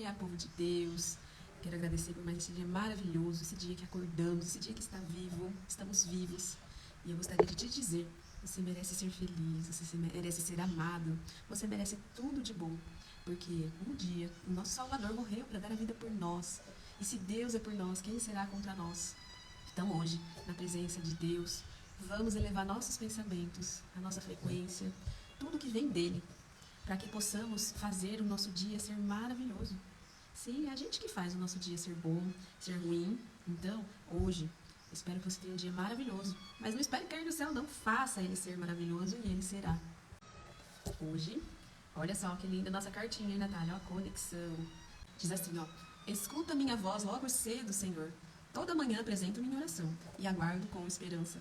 dia, povo de Deus. Quero agradecer por mais esse dia maravilhoso, esse dia que acordamos, esse dia que está vivo, estamos vivos. E eu gostaria de te dizer, você merece ser feliz, você merece ser amado, você merece tudo de bom. Porque um dia o nosso Salvador morreu para dar a vida por nós. E se Deus é por nós, quem será contra nós? Então hoje, na presença de Deus, vamos elevar nossos pensamentos, a nossa frequência, tudo que vem dele, para que possamos fazer o nosso dia ser maravilhoso. Sim, é a gente que faz o nosso dia ser bom, ser ruim. Então, hoje, espero que você tenha um dia maravilhoso. Mas não espere cair do céu, não. Faça ele ser maravilhoso e ele será. Hoje, olha só que linda nossa cartinha, hein, Natália? Ó, a conexão. Diz assim, ó. Escuta minha voz logo cedo, Senhor. Toda manhã apresento minha oração e aguardo com esperança.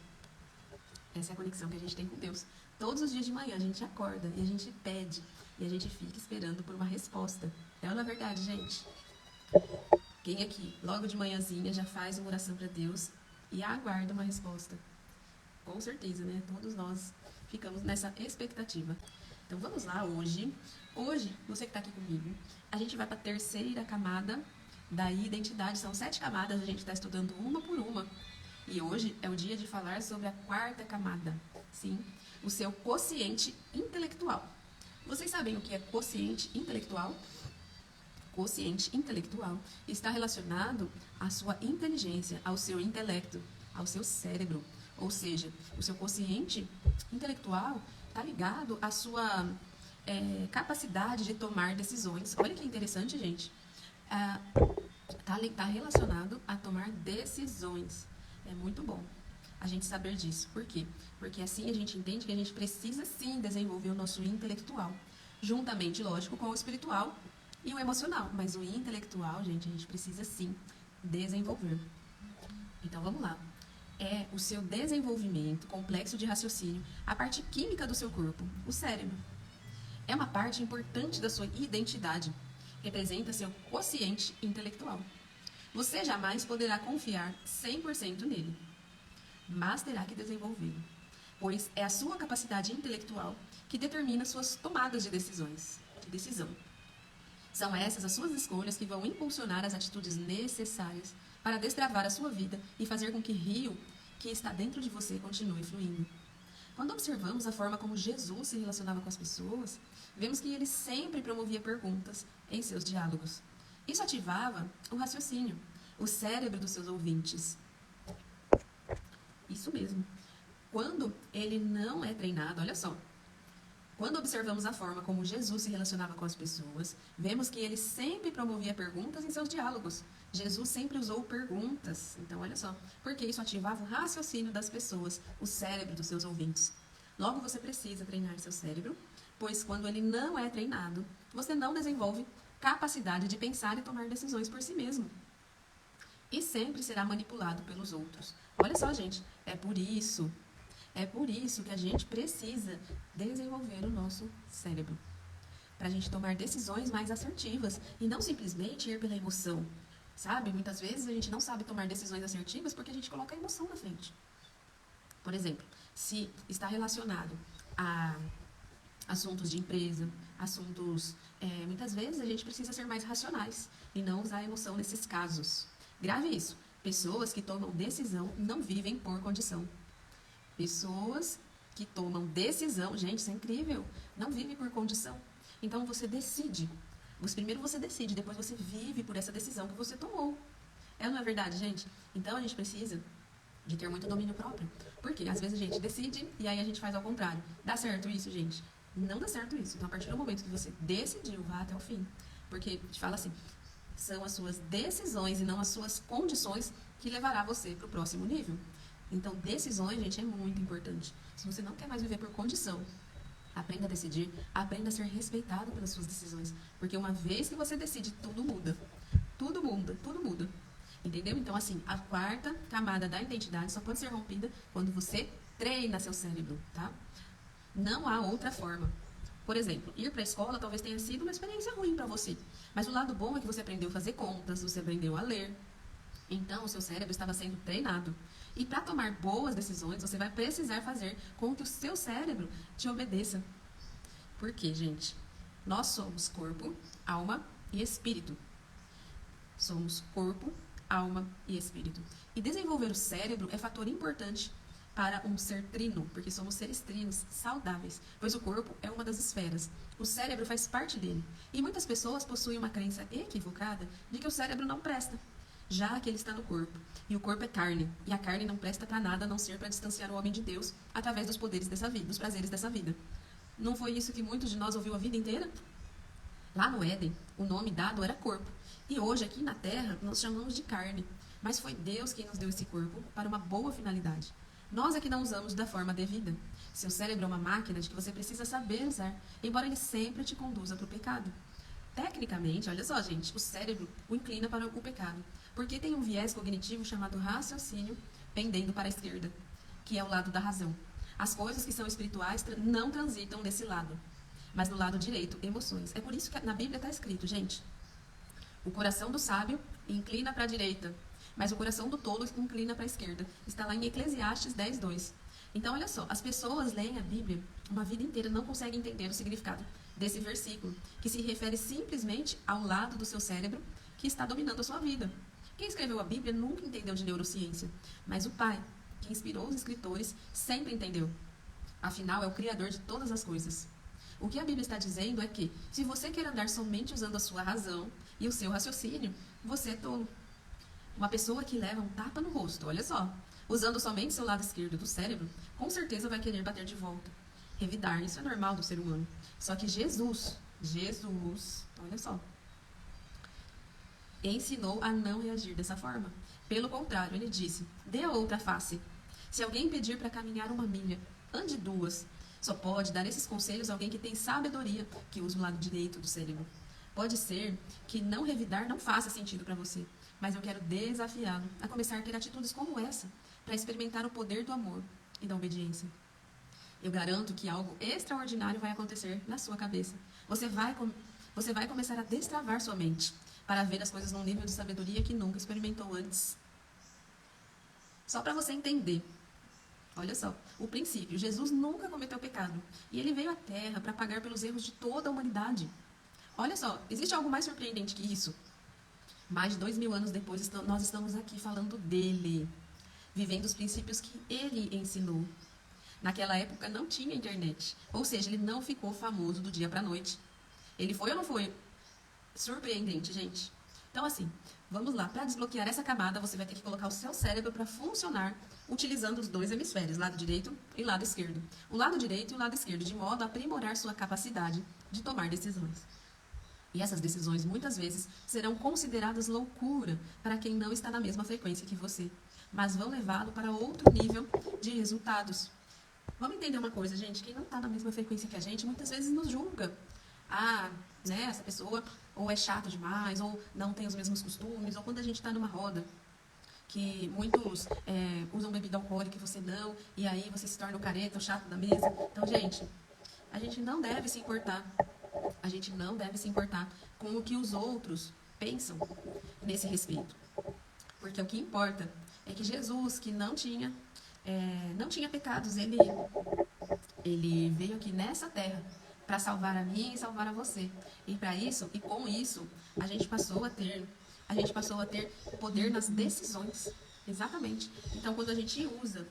Essa é a conexão que a gente tem com Deus. Todos os dias de manhã a gente acorda e a gente pede e a gente fica esperando por uma resposta. É ou não é verdade, gente? Quem aqui, logo de manhãzinha, já faz uma oração para Deus e aguarda uma resposta? Com certeza, né? Todos nós ficamos nessa expectativa. Então vamos lá, hoje, você que está aqui comigo, a gente vai para a terceira camada da identidade. São 7 camadas, a gente está estudando uma por uma. E hoje é o dia de falar sobre a quarta camada, sim, o seu quociente intelectual. Vocês sabem o que é quociente intelectual? Quociente intelectual está relacionado à sua inteligência, ao seu intelecto, ao seu cérebro. Ou seja, o seu quociente intelectual está ligado à sua capacidade de tomar decisões. Olha que interessante, gente. Está relacionado a tomar decisões. É muito bom a gente saber disso. Por quê? Porque assim a gente entende que a gente precisa sim desenvolver o nosso intelectual. Juntamente, lógico, com o espiritual e o emocional. Mas o intelectual, gente, a gente precisa sim desenvolver. Então vamos lá. É o seu desenvolvimento complexo de raciocínio, a parte química do seu corpo, o cérebro. É uma parte importante da sua identidade. Representa seu quociente intelectual. Você jamais poderá confiar 100% nele, mas terá que desenvolvê-lo, pois é a sua capacidade intelectual que determina suas tomadas de decisão. São essas as suas escolhas que vão impulsionar as atitudes necessárias para destravar a sua vida e fazer com que o rio que está dentro de você continue fluindo. Quando observamos a forma como Jesus se relacionava com as pessoas, vemos que ele sempre promovia perguntas em seus diálogos. Isso ativava o raciocínio, o cérebro dos seus ouvintes. Isso mesmo. Quando ele não é treinado, olha só. Quando observamos a forma como Jesus se relacionava com as pessoas, vemos que ele sempre promovia perguntas em seus diálogos. Jesus sempre usou perguntas. Então, olha só. Porque isso ativava o raciocínio das pessoas, o cérebro dos seus ouvintes. Logo, você precisa treinar seu cérebro, pois quando ele não é treinado, você não desenvolve capacidade de pensar e tomar decisões por si mesmo. E sempre será manipulado pelos outros. Olha só, gente, é por isso que a gente precisa desenvolver o nosso cérebro. Para a gente tomar decisões mais assertivas e não simplesmente ir pela emoção. Sabe, muitas vezes a gente não sabe tomar decisões assertivas porque a gente coloca a emoção na frente. Por exemplo, se está relacionado a assuntos de empresa, assuntos... muitas vezes a gente precisa ser mais racionais e não usar a emoção nesses casos. Grave isso. Pessoas que tomam decisão não vivem por condição. Pessoas que tomam decisão, gente, isso é incrível, não vivem por condição. Então você decide. Primeiro você decide, depois você vive por essa decisão que você tomou. É ou não é verdade, gente? Então a gente precisa de ter muito domínio próprio. Porque às vezes a gente decide e aí a gente faz ao contrário. Dá certo isso, gente? Não dá certo isso. Então, a partir do momento que você decidiu, vá até o fim. Porque, a gente fala assim, são as suas decisões e não as suas condições que levará você para o próximo nível. Então, decisões, gente, é muito importante. Se você não quer mais viver por condição, aprenda a decidir, aprenda a ser respeitado pelas suas decisões. Porque uma vez que você decide, tudo muda. Tudo muda, tudo muda. Entendeu? Então, assim, a quarta camada da identidade só pode ser rompida quando você treina seu cérebro, tá? Não há outra forma. Por exemplo, ir para a escola talvez tenha sido uma experiência ruim para você. Mas o lado bom é que você aprendeu a fazer contas, você aprendeu a ler. Então, o seu cérebro estava sendo treinado. E para tomar boas decisões, você vai precisar fazer com que o seu cérebro te obedeça. Por quê, gente? Nós somos corpo, alma e espírito. Somos corpo, alma e espírito. E desenvolver o cérebro é fator importante para um ser trino, porque somos seres trinos saudáveis, pois o corpo é uma das esferas. O cérebro faz parte dele. E muitas pessoas possuem uma crença equivocada de que o cérebro não presta, já que ele está no corpo. E o corpo é carne, e a carne não presta para nada a não ser para distanciar o homem de Deus através dos poderes dessa vida, dos prazeres dessa vida. Não foi isso que muitos de nós ouviu a vida inteira? Lá no Éden, o nome dado era corpo. E hoje, aqui na Terra, nós chamamos de carne. Mas foi Deus quem nos deu esse corpo para uma boa finalidade. Nós é que não usamos da forma devida. Seu cérebro é uma máquina de que você precisa saber usar, embora ele sempre te conduza para o pecado. Tecnicamente, olha só, gente, o cérebro o inclina para o pecado, porque tem um viés cognitivo chamado raciocínio pendendo para a esquerda, que é o lado da razão. As coisas que são espirituais não transitam nesse lado, mas no lado direito, emoções. É por isso que na Bíblia está escrito, gente, o coração do sábio inclina para a direita, mas o coração do tolo inclina para a esquerda. Está lá em Eclesiastes 10:2. Então, olha só, as pessoas leem a Bíblia uma vida inteira, não conseguem entender o significado desse versículo, que se refere simplesmente ao lado do seu cérebro que está dominando a sua vida. Quem escreveu a Bíblia nunca entendeu de neurociência, mas o Pai, que inspirou os escritores, sempre entendeu. Afinal, é o Criador de todas as coisas. O que a Bíblia está dizendo é que, se você quer andar somente usando a sua razão e o seu raciocínio, você é tolo. Uma pessoa que leva um tapa no rosto, olha só, usando somente seu lado esquerdo do cérebro, com certeza vai querer bater de volta. Revidar, isso é normal do ser humano. Só que Jesus, olha só, ensinou a não reagir dessa forma. Pelo contrário, ele disse, dê a outra face. Se alguém pedir para caminhar 1 milha, ande 2. Só pode dar esses conselhos alguém que tem sabedoria, que usa o lado direito do cérebro. Pode ser que não revidar não faça sentido para você, mas eu quero desafiá-lo a começar a ter atitudes como essa, para experimentar o poder do amor e da obediência. Eu garanto que algo extraordinário vai acontecer na sua cabeça. Você vai começar a destravar sua mente para ver as coisas num nível de sabedoria que nunca experimentou antes. Só para você entender. Olha só, o princípio. Jesus nunca cometeu pecado. E ele veio à Terra para pagar pelos erros de toda a humanidade. Olha só, existe algo mais surpreendente que isso? Mais de 2000 anos depois, nós estamos aqui falando dele, vivendo os princípios que ele ensinou. Naquela época não tinha internet, ou seja, ele não ficou famoso do dia para a noite. Ele foi ou não foi? Surpreendente, gente. Então, assim, vamos lá. Para desbloquear essa camada, você vai ter que colocar o seu cérebro para funcionar utilizando os dois hemisférios, lado direito e lado esquerdo. O lado direito e o lado esquerdo, de modo a aprimorar sua capacidade de tomar decisões. E essas decisões, muitas vezes, serão consideradas loucura para quem não está na mesma frequência que você, mas vão levá-lo para outro nível de resultados. Vamos entender uma coisa, gente. Quem não está na mesma frequência que a gente, muitas vezes nos julga. Ah, né, essa pessoa ou é chata demais, ou não tem os mesmos costumes, ou quando a gente está numa roda, que muitos usam bebida alcoólica e você não, e aí você se torna o careta, o chato da mesa. Então, gente, a gente não deve se importar. A gente não deve se importar com o que os outros pensam nesse respeito. Porque o que importa é que Jesus, que não tinha pecados, ele veio aqui nessa terra para salvar a mim e salvar a você. E para isso, e com isso, a gente passou a ter poder nas decisões. Exatamente. Então, quando a gente usa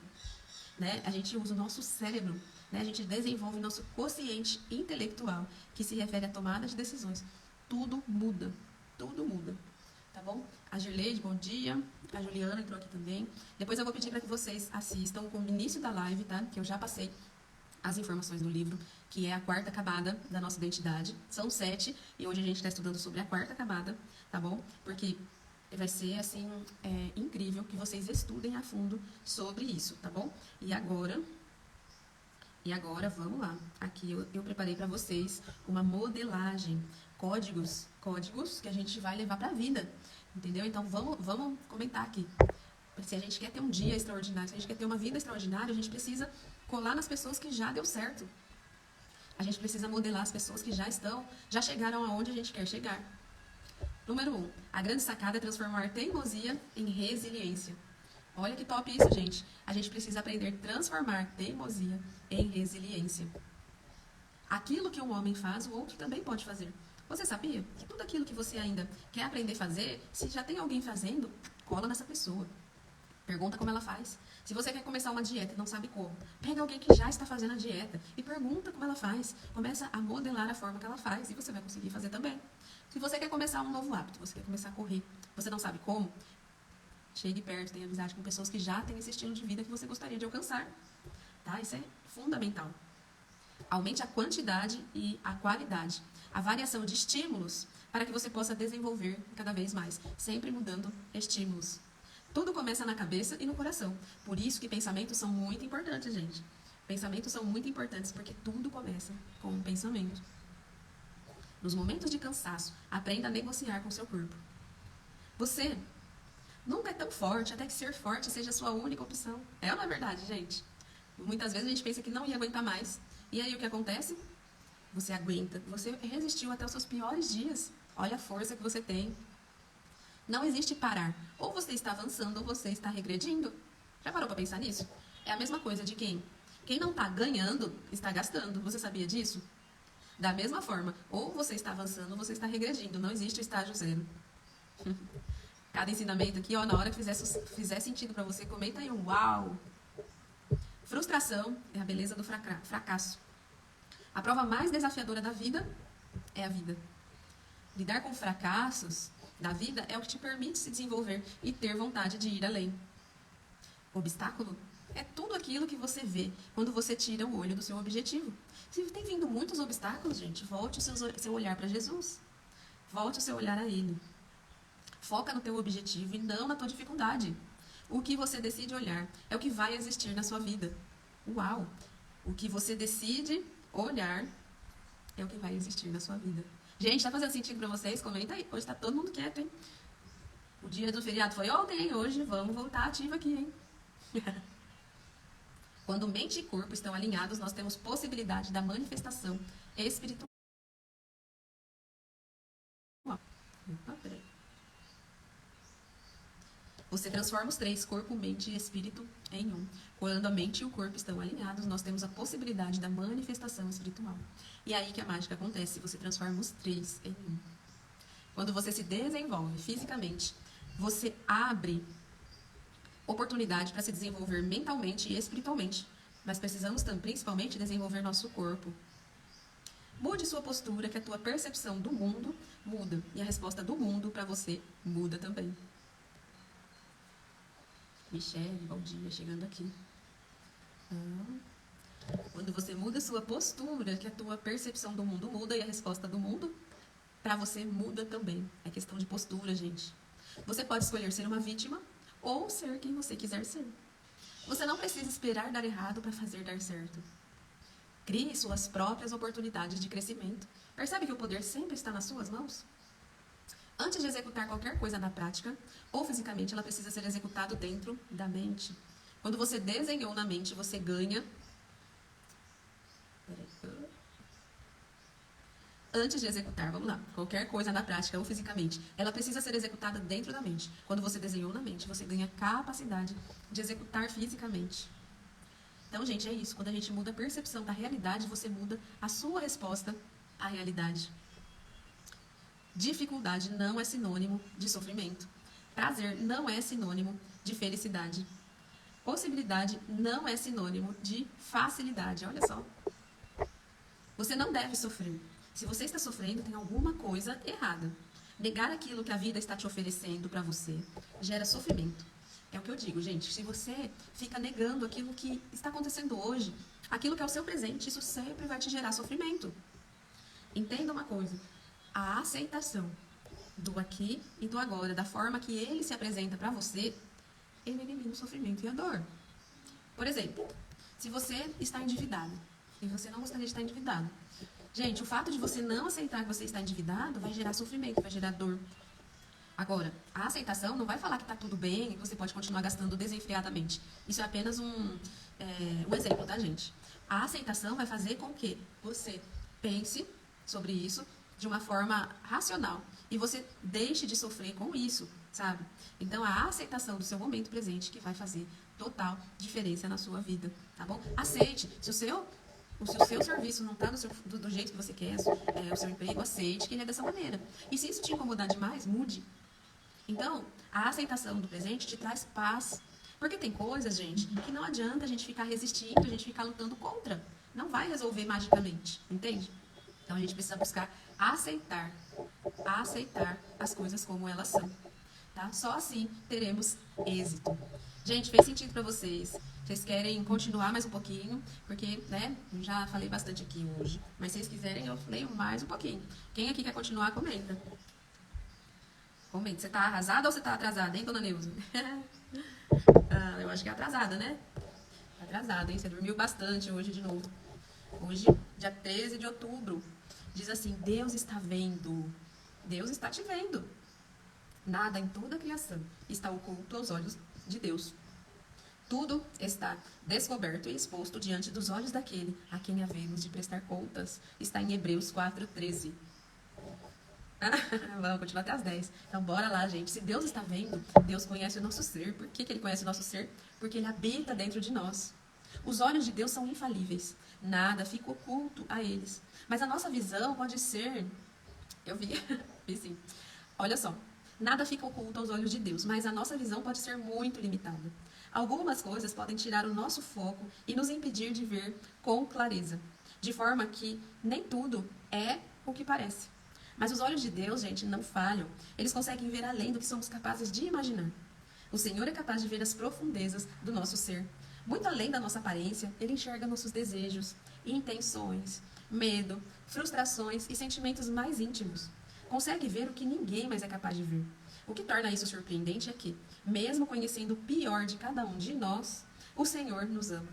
o nosso cérebro, né, a gente desenvolve o nosso quociente intelectual, que se refere à tomada de decisões. Tudo muda. Tudo muda. Tá bom? A Girleide, bom dia. A Juliana entrou aqui também. Depois eu vou pedir para que vocês assistam com o início da live, tá? Que eu já passei as informações do livro, que é a 4ª camada da nossa identidade. São 7, e hoje a gente está estudando sobre a 4ª camada, tá bom? Porque vai ser, assim, incrível que vocês estudem a fundo sobre isso, tá bom? E agora, vamos lá. Aqui eu preparei para vocês uma modelagem, códigos que a gente vai levar para a vida, entendeu? Então, vamos comentar aqui. Se a gente quer ter um dia extraordinário, se a gente quer ter uma vida extraordinária, a gente precisa colar nas pessoas que já deu certo. A gente precisa modelar as pessoas que já chegaram aonde a gente quer chegar. Número 1. A grande sacada é transformar teimosia em resiliência. Olha que top isso, gente. A gente precisa aprender a transformar teimosia em resiliência. Aquilo que um homem faz, o outro também pode fazer. Você sabia que tudo aquilo que você ainda quer aprender a fazer, se já tem alguém fazendo, cola nessa pessoa. Pergunta como ela faz. Se você quer começar uma dieta e não sabe como, pega alguém que já está fazendo a dieta e pergunta como ela faz. Começa a modelar a forma que ela faz e você vai conseguir fazer também. Se você quer começar um novo hábito, você quer começar a correr, você não sabe como, chegue perto, tenha amizade com pessoas que já têm esse estilo de vida que você gostaria de alcançar. Tá? Isso é fundamental. Aumente a quantidade e a qualidade. A variação de estímulos para que você possa desenvolver cada vez mais, sempre mudando estímulos. Tudo começa na cabeça e no coração. Por isso que pensamentos são muito importantes, gente. Pensamentos são muito importantes porque tudo começa com um pensamento. Nos momentos de cansaço, aprenda a negociar com seu corpo. Você nunca é tão forte, até que ser forte seja a sua única opção. É ou não é verdade, gente? Muitas vezes a gente pensa que não ia aguentar mais. E aí o que acontece? Você aguenta. Você resistiu até os seus piores dias. Olha a força que você tem. Não existe parar. Ou você está avançando ou você está regredindo. Já parou para pensar nisso? É a mesma coisa de quem? Quem não está ganhando, está gastando. Você sabia disso? Da mesma forma, ou você está avançando ou você está regredindo. Não existe o estágio zero. Cada ensinamento aqui, ó, na hora que fizer sentido para você, comenta aí um uau. Frustração é a beleza do fracasso. A prova mais desafiadora da vida é a vida. Lidar com fracassos da vida é o que te permite se desenvolver e ter vontade de ir além. Obstáculo é tudo aquilo que você vê quando você tira o olho do seu objetivo. Se tem vindo muitos obstáculos, gente, volte o seu olhar para Jesus. Volte o seu olhar a Ele. Foca no teu objetivo e não na tua dificuldade. O que você decide olhar é o que vai existir na sua vida. Uau! O que você decide olhar é o que vai existir na sua vida. Gente, tá fazendo sentido pra vocês? Comenta aí. Hoje tá todo mundo quieto, hein? O dia do feriado foi ontem, hein? Hoje vamos voltar ativo aqui, hein? Quando mente e corpo estão alinhados, nós temos possibilidade da manifestação espiritual. Opa, peraí. Você transforma os três, corpo, mente e espírito, em um. Quando a mente e o corpo estão alinhados, nós temos a possibilidade da manifestação espiritual. E é aí que a mágica acontece, você transforma os três em um. Quando você se desenvolve fisicamente, você abre oportunidade para se desenvolver mentalmente e espiritualmente. Mas precisamos principalmente desenvolver nosso corpo. Mude sua postura, que a tua percepção do mundo muda. E a resposta do mundo para você muda também. Michele, bom dia, chegando aqui. Quando você muda sua postura, que a tua percepção do mundo muda e a resposta do mundo para você muda também. É questão de postura, gente. Você pode escolher ser uma vítima ou ser quem você quiser ser. Você não precisa esperar dar errado para fazer dar certo. Crie suas próprias oportunidades de crescimento. Percebe que o poder sempre está nas suas mãos? Antes de executar qualquer coisa na prática, ou fisicamente, ela precisa ser executada dentro da mente. Quando você desenhou na mente, você ganha. Antes de executar, vamos lá, qualquer coisa na prática ou fisicamente, ela precisa ser executada dentro da mente. Quando você desenhou na mente, você ganha capacidade de executar fisicamente. Então, gente, é isso. Quando a gente muda a percepção da realidade, você muda a sua resposta à realidade. Dificuldade não é sinônimo de sofrimento. Prazer não é sinônimo de felicidade. Possibilidade não é sinônimo de facilidade. Olha só. Você não deve sofrer. Se você está sofrendo, tem alguma coisa errada. Negar aquilo que a vida está te oferecendo para você gera sofrimento. É o que eu digo, gente. Se você fica negando aquilo que está acontecendo hoje, aquilo que é o seu presente, isso sempre vai te gerar sofrimento. Entenda uma coisa. A aceitação do aqui e do agora, da forma que ele se apresenta para você, ele elimina o sofrimento e a dor. Por exemplo, se você está endividado e você não gostaria de estar endividado, gente, o fato de você não aceitar que você está endividado vai gerar sofrimento, vai gerar dor. Agora, a aceitação não vai falar que está tudo bem e você pode continuar gastando desenfreadamente. Isso é apenas um exemplo, tá, gente? A aceitação vai fazer com que você pense sobre isso de uma forma racional e você deixe de sofrer com isso, sabe? Então, a aceitação do seu momento presente que vai fazer total diferença na sua vida, tá bom? Aceite. Se o seu Se o seu serviço não está do jeito que você quer, o seu emprego, aceite que ele é dessa maneira. E se isso te incomodar demais, mude. Então, a aceitação do presente te traz paz. Porque tem coisas, gente, que não adianta a gente ficar resistindo, a gente ficar lutando contra. Não vai resolver magicamente, entende? Então a gente precisa buscar aceitar as coisas como elas são, tá? Só assim teremos êxito. Gente, fez sentido para vocês? Vocês querem continuar mais um pouquinho? Porque, né, já falei bastante aqui hoje. Mas se vocês quiserem, eu leio mais um pouquinho. Quem aqui quer continuar, comenta. Comenta. Você tá arrasada ou você tá atrasada, hein, dona Neuza? Eu acho que é atrasada, né? Atrasada, hein? Você dormiu bastante hoje de novo. Hoje, dia 13 de outubro. Diz assim, Deus está vendo. Deus está te vendo. Nada em toda a criação está oculto aos olhos de Deus. Tudo está descoberto e exposto diante dos olhos daquele a quem havemos de prestar contas. Está em Hebreus 4:13. Vamos continuar até as 10. Então, bora lá, gente. Se Deus está vendo, Deus conhece o nosso ser. Por que Ele conhece o nosso ser? Porque Ele habita dentro de nós. Os olhos de Deus são infalíveis. Nada fica oculto a eles. Mas a nossa visão pode ser... Eu vi sim. Olha só. Nada fica oculto aos olhos de Deus, mas a nossa visão pode ser muito limitada. Algumas coisas podem tirar o nosso foco e nos impedir de ver com clareza. De forma que nem tudo é o que parece. Mas os olhos de Deus, gente, não falham. Eles conseguem ver além do que somos capazes de imaginar. O Senhor é capaz de ver as profundezas do nosso ser. Muito além da nossa aparência, Ele enxerga nossos desejos, intenções, medo, frustrações e sentimentos mais íntimos. Consegue ver o que ninguém mais é capaz de ver. O que torna isso surpreendente é que, mesmo conhecendo o pior de cada um de nós, o Senhor nos ama.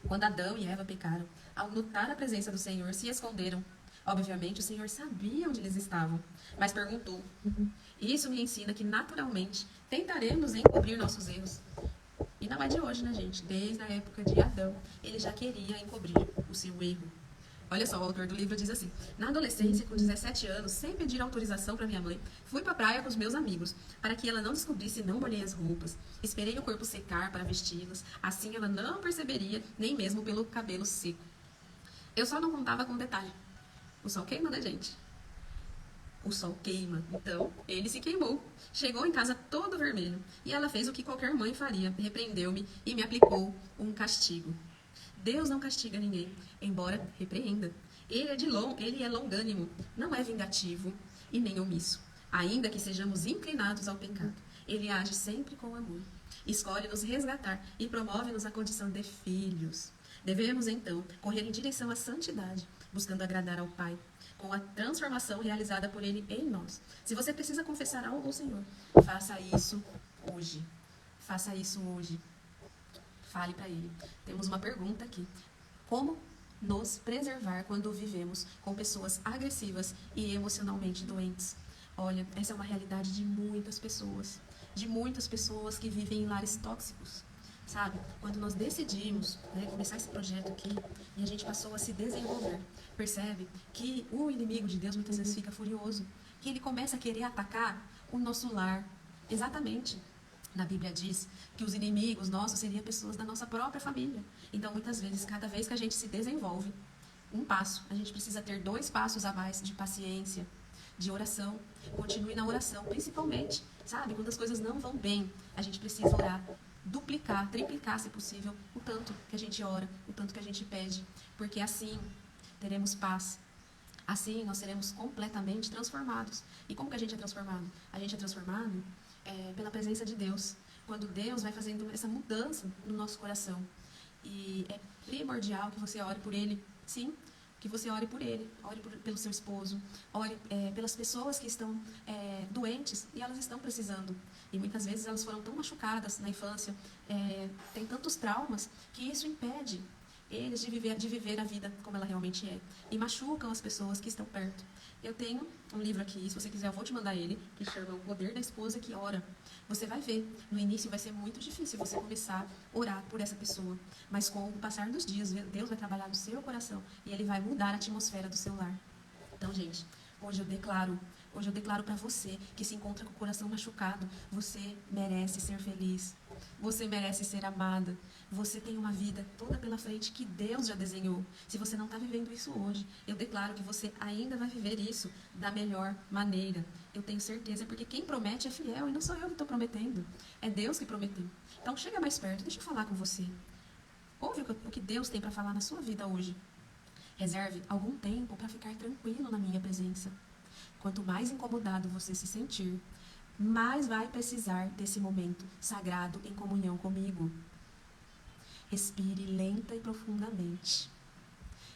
Quando Adão e Eva pecaram, ao notar a presença do Senhor, se esconderam. Obviamente, o Senhor sabia onde eles estavam, mas perguntou. Isso me ensina que, naturalmente, tentaremos encobrir nossos erros. E não é de hoje, né, gente? Desde a época de Adão, ele já queria encobrir o seu erro. Olha só, o autor do livro diz assim: na adolescência, com 17 anos, sem pedir autorização para minha mãe, fui para a praia com os meus amigos, para que ela não descobrisse e não molhei as roupas. Esperei o corpo secar para vesti-las, assim ela não perceberia, nem mesmo pelo cabelo seco. Eu só não contava com um detalhe. O sol queima, né, gente? O sol queima. Então, ele se queimou. Chegou em casa todo vermelho. E ela fez o que qualquer mãe faria. Repreendeu-me e me aplicou um castigo. Deus não castiga ninguém, embora repreenda. Ele é longânimo, não é vingativo e nem omisso. Ainda que sejamos inclinados ao pecado, ele age sempre com amor. Escolhe nos resgatar e promove-nos a condição de filhos. Devemos, então, correr em direção à santidade, buscando agradar ao Pai, com a transformação realizada por Ele em nós. Se você precisa confessar algo ao Senhor, faça isso hoje. Faça isso hoje. Fale para Ele. Temos uma pergunta aqui. Como nos preservar quando vivemos com pessoas agressivas e emocionalmente doentes? Olha, essa é uma realidade de muitas pessoas que vivem em lares tóxicos. Sabe? Quando nós decidimos, né, começar esse projeto aqui e a gente passou a se desenvolver, percebe que o inimigo de Deus muitas vezes fica furioso, que ele começa a querer atacar o nosso lar. Exatamente. Na Bíblia diz que os inimigos nossos seriam pessoas da nossa própria família. Então, muitas vezes, cada vez que a gente se desenvolve, um passo, a gente precisa ter 2 passos a mais de paciência, de oração. Continue na oração, principalmente, sabe? Quando as coisas não vão bem, a gente precisa orar. Duplicar, triplicar, se possível, o tanto que a gente ora, o tanto que a gente pede, porque assim teremos paz. Assim nós seremos completamente transformados. E como que a gente é transformado? A gente é transformado pela presença de Deus. Quando Deus vai fazendo essa mudança no nosso coração. E é primordial que você ore por Ele, sim, que você ore por Ele, ore pelo seu esposo, ore pelas pessoas que estão doentes e elas estão precisando. E muitas vezes elas foram tão machucadas na infância, tem tantos traumas, que isso impede eles de viver a vida como ela realmente é. E machucam as pessoas que estão perto. Eu tenho um livro aqui, se você quiser eu vou te mandar ele, que chama O Poder da Esposa que Ora. Você vai ver, no início vai ser muito difícil você começar a orar por essa pessoa. Mas com o passar dos dias, Deus vai trabalhar no seu coração e Ele vai mudar a atmosfera do seu lar. Então, gente, hoje eu declaro para você que se encontra com o coração machucado, você merece ser feliz. Você merece ser amada. Você tem uma vida toda pela frente que Deus já desenhou. Se você não está vivendo isso hoje, eu declaro que você ainda vai viver isso da melhor maneira. Eu tenho certeza, porque quem promete é fiel e não sou eu que estou prometendo. É Deus que prometeu. Então chega mais perto, deixa eu falar com você. Ouve o que Deus tem para falar na sua vida hoje. Reserve algum tempo para ficar tranquilo na minha presença. Quanto mais incomodado você se sentir, mais vai precisar desse momento sagrado em comunhão comigo. Respire lenta e profundamente.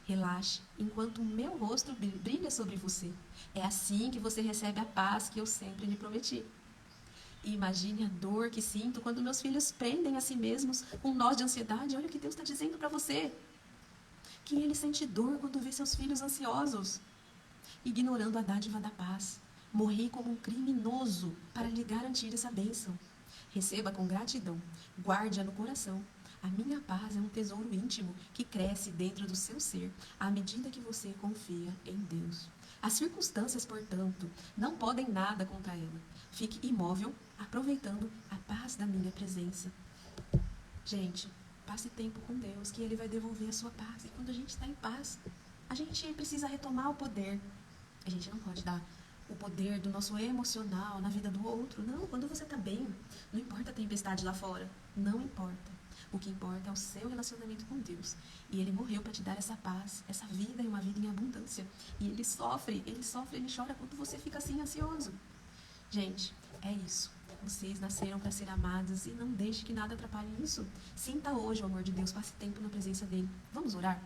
Relaxe enquanto o meu rosto brilha sobre você. É assim que você recebe a paz que eu sempre lhe prometi. E imagine a dor que sinto quando meus filhos prendem a si mesmos com nós de ansiedade. Olha o que Deus está dizendo para você. Que ele sente dor quando vê seus filhos ansiosos, ignorando a dádiva da paz. Morri como um criminoso para lhe garantir essa bênção. Receba com gratidão, guarde-a no coração. A minha paz é um tesouro íntimo que cresce dentro do seu ser à medida que você confia em Deus. As circunstâncias, portanto, não podem nada contra ela. Fique imóvel, aproveitando a paz da minha presença. Gente, passe tempo com Deus, que Ele vai devolver a sua paz. E quando a gente está em paz, a gente precisa retomar o poder. A gente não pode dar o poder do nosso emocional na vida do outro. Não, quando você está bem, não importa a tempestade lá fora. Não importa. O que importa é o seu relacionamento com Deus. E Ele morreu para te dar essa paz, essa vida e uma vida em abundância. E Ele sofre, Ele chora quando você fica assim ansioso. Gente, é isso. Vocês nasceram para ser amados e não deixe que nada atrapalhe isso. Sinta hoje o amor de Deus, passe tempo na presença dEle. Vamos orar?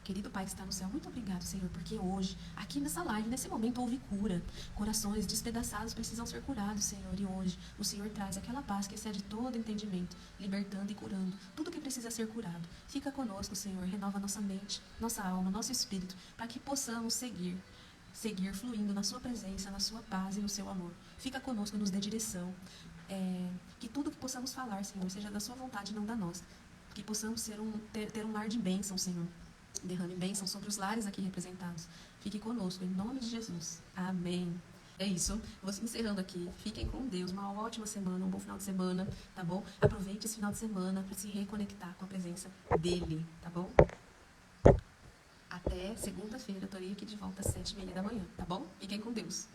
Querido Pai que está no céu, muito obrigado, Senhor, porque hoje, aqui nessa live, nesse momento, houve cura. Corações despedaçados precisam ser curados, Senhor. E hoje, o Senhor traz aquela paz que excede todo entendimento, libertando e curando tudo que precisa ser curado. Fica conosco, Senhor, renova nossa mente, nossa alma, nosso espírito, para que possamos seguir fluindo na sua presença, na sua paz e no seu amor. Fica conosco, nos dê direção. Que tudo que possamos falar, Senhor, seja da sua vontade e não da nossa. Que possamos ter um lar de bênção, Senhor. Derrame bênção sobre os lares aqui representados. Fique conosco, em nome de Jesus. Amém. É isso. Vou encerrando aqui. Fiquem com Deus. Uma ótima semana, um bom final de semana, tá bom? Aproveite esse final de semana para se reconectar com a presença dEle, tá bom? Até segunda-feira. Eu estou aqui de volta às 7h30 da manhã, tá bom? Fiquem com Deus.